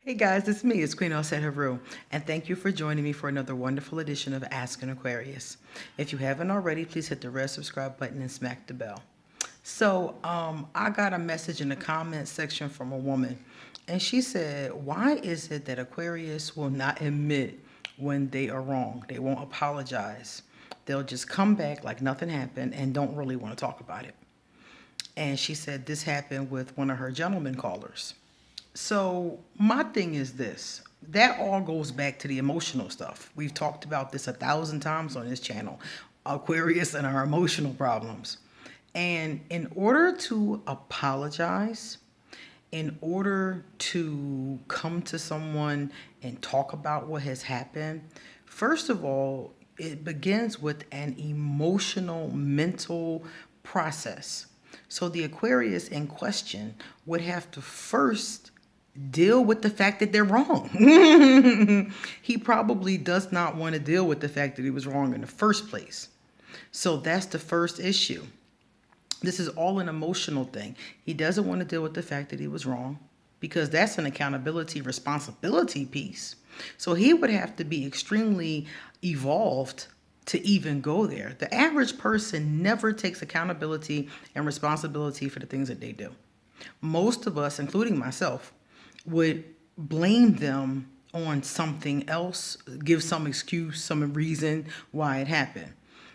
Hey guys, it's me, it's Queen Osset Haru, and thank you for joining me for another wonderful edition of Ask an Aquarius. If you haven't already, please hit the red subscribe button and smack the bell. I got a message in the comment section from a woman, and she said, why is it that Aquarius will not admit when they are wrong? They won't apologize. They'll just come back like nothing happened and don't really want to talk about it. And she said this happened with one of her gentleman callers. So my thing is this. That all goes back to the emotional stuff. We've talked about this 1,000 times on this channel. Aquarius and our emotional problems. And in order to apologize, in order to come to someone and talk about what has happened, first of all, it begins with an emotional, mental process. So the Aquarius in question would have to first deal with the fact that they're wrong. He probably does not want to deal with the fact that he was wrong in the first place. So that's the first issue. This is all an emotional thing. He doesn't want to deal with the fact that he was wrong because that's an accountability, responsibility piece. So he would have to be extremely evolved to even go there. The average person never takes accountability and responsibility for the things that they do. Most of us, including myself, would blame them on something else, give some excuse, some reason why it happened.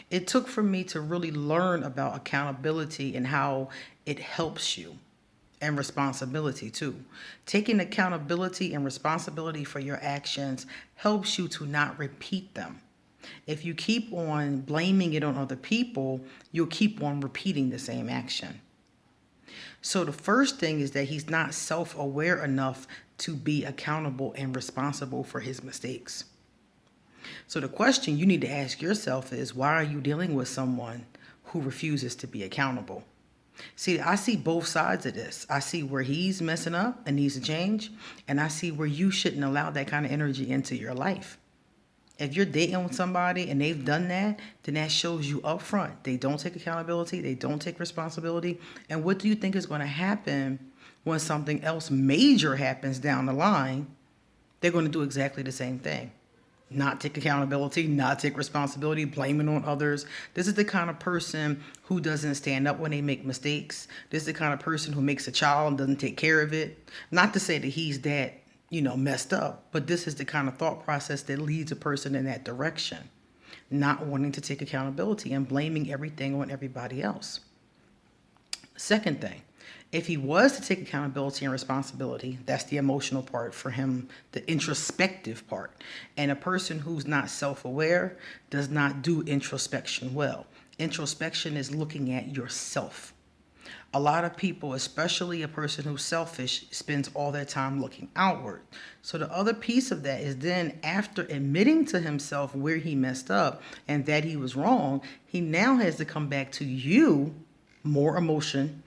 It took for me to really learn about accountability and how it helps you, and responsibility too. Taking accountability and responsibility for your actions helps you to not repeat them. If you keep on blaming it on other people, you'll keep on repeating the same action. So the first thing is that he's not self-aware enough to be accountable and responsible for his mistakes. So the question you need to ask yourself is, why are you dealing with someone who refuses to be accountable? See, I see both sides of this. I see where he's messing up and needs to change, and I see where you shouldn't allow that kind of energy into your life. If you're dating with somebody and they've done that, then that shows you up front. They don't take accountability. They don't take responsibility. And what do you think is going to happen when something else major happens down the line? They're going to do exactly the same thing. Not take accountability, not take responsibility, blaming on others. This is the kind of person who doesn't stand up when they make mistakes. This is the kind of person who makes a child and doesn't take care of it. Not to say that he's that, messed up, but this is the kind of thought process that leads a person in that direction. Not wanting to take accountability and blaming everything on everybody else. Second thing, if he was to take accountability and responsibility, that's the emotional part for him, the introspective part. And a person who's not self-aware does not do introspection well. Introspection is looking at yourself. A lot of people, especially a person who's selfish, spends all their time looking outward. So the other piece of that is then after admitting to himself where he messed up and that he was wrong, he now has to come back to you, more emotion,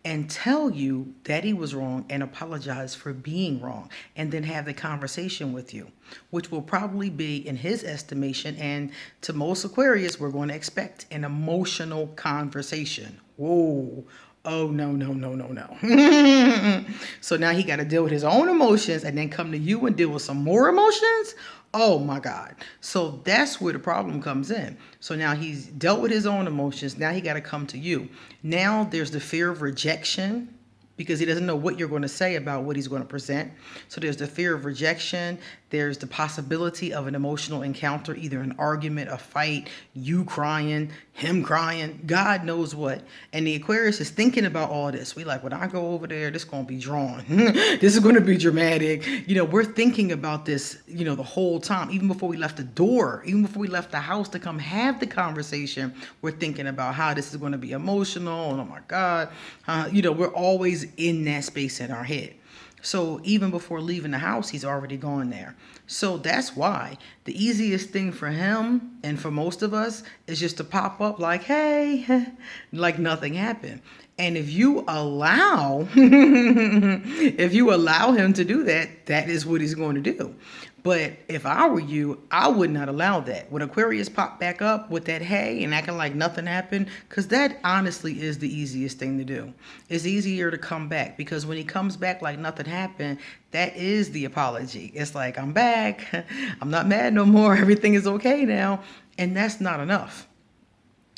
and tell you that he was wrong and apologize for being wrong, and then have the conversation with you, which will probably be, in his estimation, and to most Aquarius, we're going to expect an emotional conversation. Whoa. Oh, no, no, no, no, no. So now he got to deal with his own emotions and then come to you and deal with some more emotions. Oh my God. So that's where the problem comes in. So now he's dealt with his own emotions. Now he got to come to you. Now there's the fear of rejection, because he doesn't know what you're going to say about what he's going to present. So there's the fear of rejection. There's the possibility of an emotional encounter, either an argument, a fight, you crying, him crying, God knows what. And the Aquarius is thinking about all this. We like, when I go over there, this is going to be drawn. This is going to be dramatic. We're thinking about this, the whole time, even before we left the door, even before we left the house to come have the conversation, we're thinking about how this is going to be emotional. And oh my God, we're always in that space in our head. So even before leaving the house, he's already gone there. So that's why the easiest thing for him and for most of us is just to pop up like, hey, like nothing happened. And if you allow, if you allow him to do that, that is what he's going to do. But if I were you, I would not allow that. When Aquarius popped back up with that hey and acting like nothing happened, because that honestly is the easiest thing to do. It's easier to come back because when he comes back like nothing happened, that is the apology. It's like, I'm back. I'm not mad no more. Everything is okay now. And that's not enough.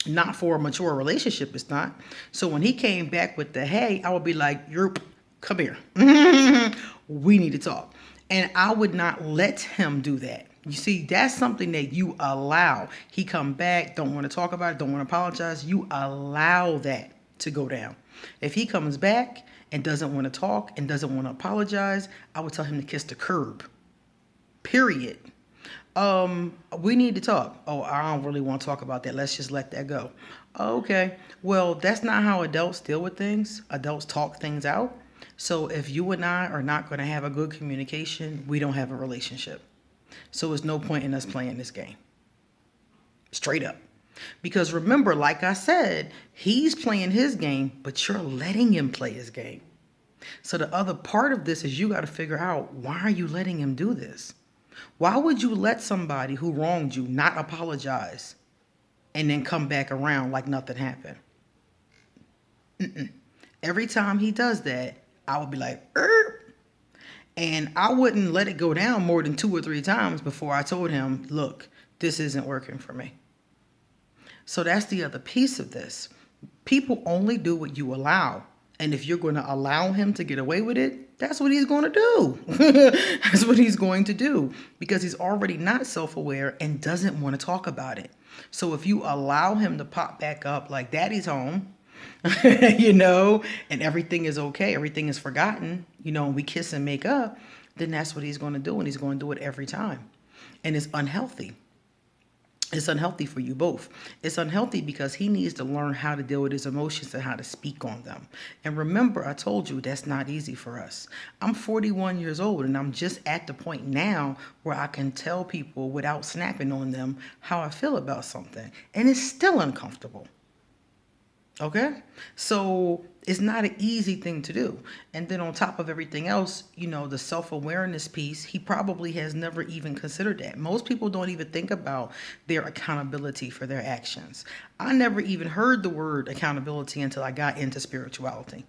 Not for a mature relationship, it's not. So when he came back with the hey, I would be like, Yerp, come here. We need to talk. And I would not let him do that. You see, that's something that you allow. He come back, don't want to talk about it, don't want to apologize. You allow that to go down. If he comes back and doesn't want to talk and doesn't want to apologize, I would tell him to kiss the curb. Period. We need to talk. Oh, I don't really want to talk about that. Let's just let that go. Okay. Well, that's not how adults deal with things. Adults talk things out. So if you and I are not going to have a good communication, we don't have a relationship. So there's no point in us playing this game. Straight up. Because remember, like I said, he's playing his game, but you're letting him play his game. So the other part of this is you got to figure out, why are you letting him do this? Why would you let somebody who wronged you not apologize and then come back around like nothing happened? Every time he does that, I would be like, and I wouldn't let it go down more than 2 or 3 times before I told him, look, this isn't working for me. So that's the other piece of this. People only do what you allow. And if you're going to allow him to get away with it, that's what he's going to do. That's what he's going to do, because he's already not self-aware and doesn't want to talk about it. So if you allow him to pop back up like daddy's home, and everything is okay, everything is forgotten, and we kiss and make up, then that's what he's going to do. And he's going to do it every time. And it's unhealthy. It's unhealthy for you both. It's unhealthy because he needs to learn how to deal with his emotions and how to speak on them. And remember, I told you that's not easy for us. I'm 41 years old and I'm just at the point now where I can tell people without snapping on them how I feel about something. And it's still uncomfortable. Okay? So it's not an easy thing to do. And then on top of everything else, the self-awareness piece, he probably has never even considered that. Most people don't even think about their accountability for their actions. I never even heard the word accountability until I got into spirituality.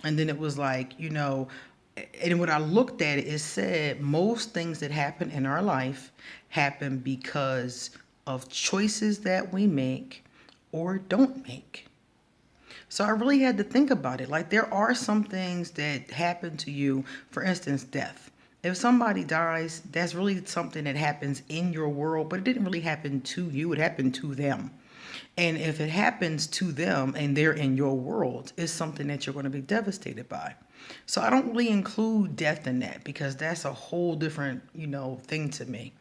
And then it was like, and when I looked at it, it said most things that happen in our life happen because of choices that we make or don't make. So I really had to think about it. Like, there are some things that happen to you, for instance, death. If somebody dies, that's really something that happens in your world, but it didn't really happen to you. It happened to them. And if it happens to them and they're in your world, it's something that you're going to be devastated by. So I don't really include death in that because that's a whole different, thing to me.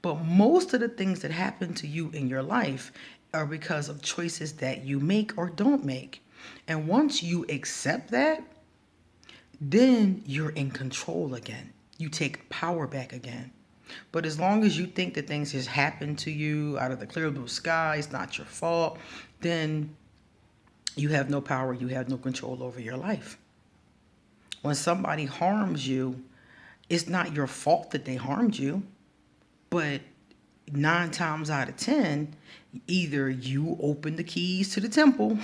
But most of the things that happen to you in your life are because of choices that you make or don't make. And once you accept that, then you're in control again. You take power back again. But as long as you think that things just happen to you out of the clear blue sky, it's not your fault, then you have no power, you have no control over your life. When somebody harms you, it's not your fault that they harmed you, but 9 times out of 10, either you open the keys to the temple,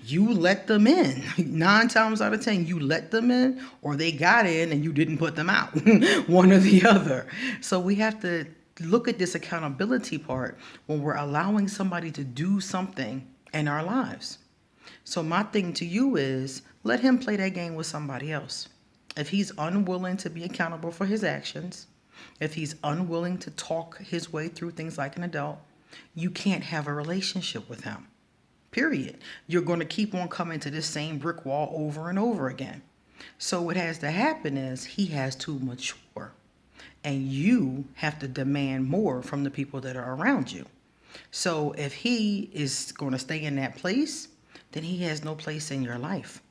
you let them in. 9 times out of 10, you let them in, or they got in and you didn't put them out. One or the other. So we have to look at this accountability part when we're allowing somebody to do something in our lives. So my thing to you is, let him play that game with somebody else. If he's unwilling to be accountable for his actions, if he's unwilling to talk his way through things like an adult, you can't have a relationship with him. Period. You're going to keep on coming to this same brick wall over and over again. So what has to happen is he has to mature. And you have to demand more from the people that are around you. So if he is going to stay in that place, then he has no place in your life.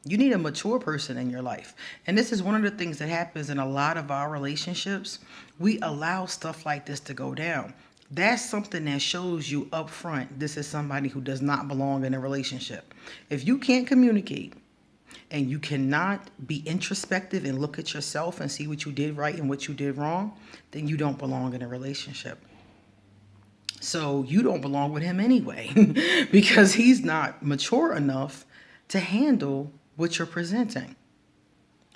You need a mature person in your life. And this is one of the things that happens in a lot of our relationships. We allow stuff like this to go down. That's something that shows you up front this is somebody who does not belong in a relationship. If you can't communicate and you cannot be introspective and look at yourself and see what you did right and what you did wrong, then you don't belong in a relationship. So you don't belong with him anyway because he's not mature enough to handle what you're presenting.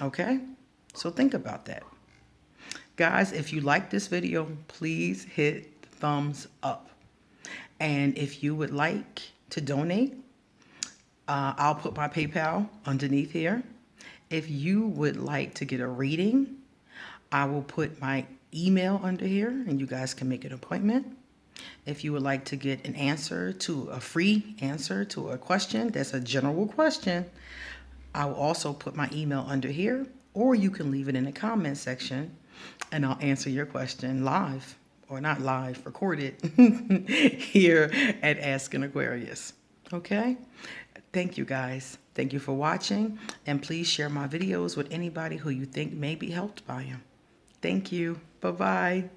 Okay? So think about that. Guys, if you like this video, please hit the thumbs up. And if you would like to donate, I'll put my PayPal underneath here. If you would like to get a reading, I will put my email under here and you guys can make an appointment. If you would like to get a free answer to a question that's a general question, I will also put my email under here, or you can leave it in the comment section and I'll answer your question live, or not live, recorded here at Ask an Aquarius. Okay? Thank you guys. Thank you for watching, and please share my videos with anybody who you think may be helped by them. Thank you. Bye-bye.